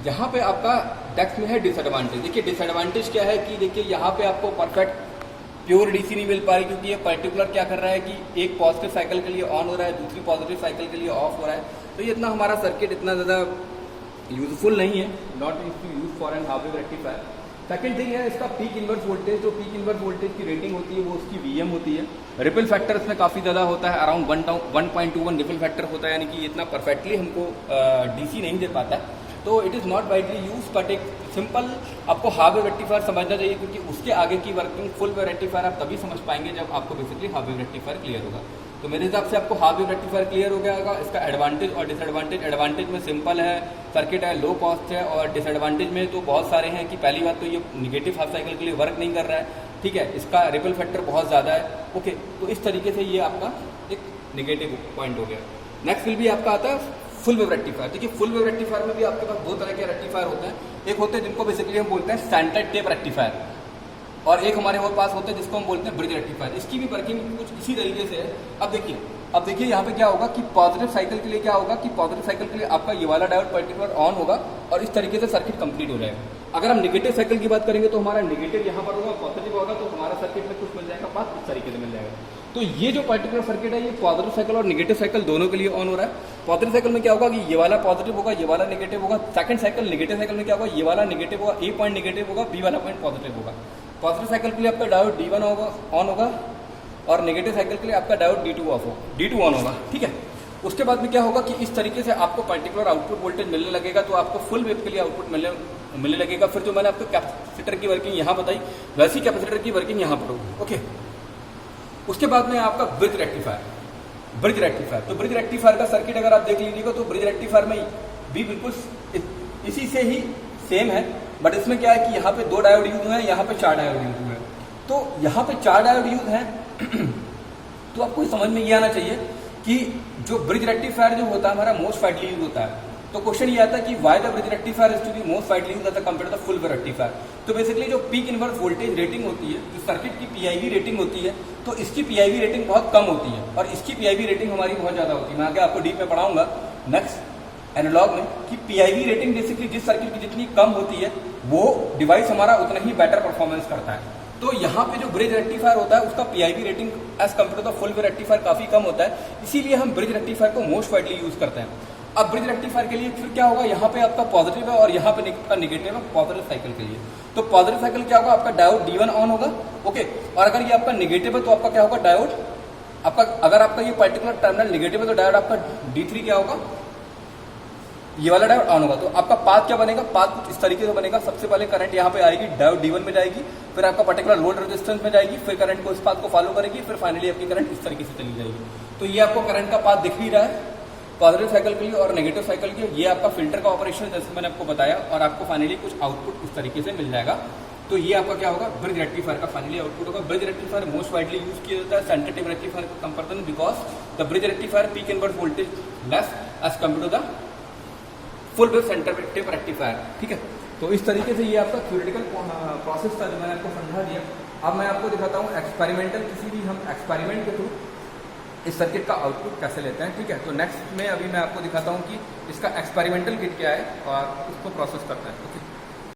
यहाँ पे आपका डेक्स में है डिसएडवांटेज। देखिए डिसएडवांटेज क्या है कि देखिए यहाँ पे आपको परफेक्ट प्योर डीसी नहीं मिल पा रही, क्योंकि ये पर्टिकुलर क्या कर रहा है कि एक पॉजिटिव साइकिल के लिए ऑन हो रहा है, दूसरी पॉजिटिव साइकिल के लिए ऑफ हो रहा है। तो ये इतना हमारा सर्किट इतना ज़्यादा यूजफुल नहीं है, not use for an half wave rectifier. Second thing है इसका पीक इनवर्स वोल्टेज, जो पीक इनवर्स वोल्टेज की रेटिंग होती है वो उसकी वीएम होती है। रिपल फैक्टर इसमें काफ़ी ज़्यादा होता है, अराउंड 1.21 रिपल फैक्टर होता है, यानी कि इतना परफेक्टली हमको डीसी नहीं दे पाता है। तो it is not widely use, but एक सिंपल आपको हाफ वेव रेक्टिफायर समझना चाहिए, क्योंकि उसके आगे की वर्किंग फुल वेव रेक्टिफायर आप तभी समझ पाएंगे जब आपको basically half wave rectifier clear होगा। तो मेरे हिसाब से आपको हाफ वेव रेक्टिफायर क्लियर हो गया होगा। इसका एडवांटेज और डिसएडवांटेज, एडवांटेज में सिंपल है, सर्किट है, लो कॉस्ट है, और डिसएडवांटेज में तो बहुत सारे हैं कि पहली बात तो ये निगेटिव हाफ साइकिल के लिए वर्क नहीं कर रहा है, ठीक है, इसका रिपल फैक्टर बहुत ज़्यादा है। ओके, तो इस तरीके से ये आपका एक निगेटिव पॉइंट हो गया। नेक्स्ट विल भी आपका आता है फुल वेव रेक्टिफायर। देखिए फुल वेव रेक्टिफायर में भी आपके पास दो तरह के रेक्टिफायर होते हैं, एक होते हैं जिनको बेसिकली हम बोलते हैं सेंटर टेप रेक्टिफायर, और एक हमारे और पास होते हैं जिसको हम बोलते हैं ब्रिज रेक्टिफायर। इसकी भी वर्किंग कुछ इसी तरीके से है। अब देखिए यहाँ पे क्या होगा कि पॉजिटिव साइकिल के लिए क्या होगा कि पॉजिटिव साइकिल के लिए आपका ये वाला डायोड पर्टिकुलर ऑन होगा और इस तरीके से सर्किट कंप्लीट हो जाएगा। अगर हम नेगेटिव साइकिल की बात करेंगे तो हमारा नेगेटिव यहाँ पर होगा, पॉजिटिव होगा, तो हमारा सर्किट में कुछ मिल जाएगा, पास इस तरीके से मिल जाएगा। तो ये जो पर्टिकुलर सर्किट है ये पॉजिटिव साइकिल और नेगेटिव साइकिल दोनों के लिए ऑन हो रहा है। पॉजिटिव साइकिल में क्या होगा कि ये वाला पॉजिटिव होगा, ये वाला नेगेटिव होगा। सेकंड साइकिल नेगेटिव साइकिल में क्या होगा, ये वाला नेगेटिव होगा, ए पॉइंट नेगेटिव होगा, बी वाला पॉइंट पॉजिटिव होगा। पॉजिटिव साइकिल के लिए आपका डायोड D1 होगा, ऑन होगा, और नेगेटिव साइकिल के लिए आपका डायोड D2 ऑन होगा, ठीक है। उसके बाद में क्या होगा कि इस तरीके से आपको पर्टिकुलर आउटपुट वोल्टेज मिलने लगेगा, तो आपको फुल वेव के लिए आउटपुट मिलने लगेगा। फिर जो मैंने आपको कैपेसिटर की वर्किंग यहाँ बताई, वैसी कैपेसिटर की वर्किंग यहाँ पर होगी, ओके। उसके बाद में आपका ब्रिज रेक्टिफायर। तो ब्रिज रेक्टिफायर का सर्किट अगर आप देख लीजिएगा तो ब्रिज रेक्टिफायर में भी बिल्कुल इसी से ही सेम है, बट इसमें क्या है कि यहाँ पे 2 डायोड यूज हुए हैं, यहाँ पे 4 डायोड यूज हुए हैं। तो यहाँ पे 4 डायोड यूज हैं तो आपको समझ में ये आना चाहिए कि जो ब्रिज रेक्टिफायर जो होता है हमारा मोस्ट वाइडली यूज होता है। तो क्वेश्चन ये आता है कि why the bridge rectifier is to be most widely used as compare to the full wave rectifier. तो बेसिकली जो पीक इनवर्स वोल्टेज रेटिंग होती है, जो सर्किट की पीआईवी रेटिंग होती है, तो इसकी पीआईवी रेटिंग बहुत कम होती है और इसकी पीआईवी रेटिंग हमारी बहुत ज्यादा होती है। मैं आगे आपको डीप में पढ़ाऊंगा नेक्स्ट एनालॉग में कि पीआईवी रेटिंग बेसिकली जिस सर्किट की जितनी कम होती है वो डिवाइस हमारा उतना ही बेटर परफॉर्मेंस करता है। तो यहाँ पे जो ब्रिज रेक्टिफायर होता है उसका PIV rating as compare to the full wave rectifier काफी कम होता है, इसीलिए हम ब्रिज रेक्टिफायर को मोस्ट वाइडली यूज करते हैं। अब ब्रिज रेक्टिफायर के लिए फिर क्या होगा, यहाँ पे आपका पॉजिटिव है और यहाँ पे नेगेटिव है पॉजिटिव साइकिल के लिए। तो पॉजिटिव साइकिल क्या होगा, आपका डायोड D1 ऑन होगा, ओके। और अगर ये आपका नेगेटिव है तो आपका क्या होगा, डायोड आपका, अगर आपका ये पर्टिकुलर टर्मिनल नेगेटिव है तो डायोड आपका D3 क्या होगा, ये वाला डायोड ऑन होगा। तो आपका पाथ क्या बनेगा, पाथ कुछ इस तरीके से बनेगा। सबसे पहले करंट यहाँ पे आएगी, डायोड D1 में जाएगी, फिर आपका पर्टिकुलर लोड रेजिस्टेंस में जाएगी, फिर करंट को इस पाथ को फॉलो करेगी, फिर फाइनली आपकी करंट इस तरीके से चली जाएगी। तो ये आपको करंट का पाथ दिख ही रहा है पॉजिटिव साइकिल के लिए और नेगेटिव साइकिल के लिए। ये आपका फिल्टर का ऑपरेशन जैसे मैंने आपको बताया, और आपको फाइनली कुछ आउटपुट इस तरीके से मिल जाएगा। तो ये आपका क्या होगा, ब्रिज रेक्टिफायर का फाइनली आउटपुट होगा। Bridge rectifier most widely use किया जाता है सेंटर टेप रेक्टिफायर का comparison, because the bridge rectifier peak inverse voltage less as compare to the full wave centre tap rectifier, ठीक है। तो इस तरीके से ये आपका थ्योरेटिकल प्रोसेस था जो मैंने आपको समझा दिया। अब मैं आपको दिखाता हूँ एक्सपेरिमेंटल, किसी भी हम एक्सपेरिमेंट के थ्रू इस सर्किट का आउटपुट कैसे लेते हैं, ठीक है। तो नेक्स्ट में अभी मैं आपको दिखाता हूँ कि इसका एक्सपेरिमेंटल किट क्या है और उसको प्रोसेस करते हैं, ओके।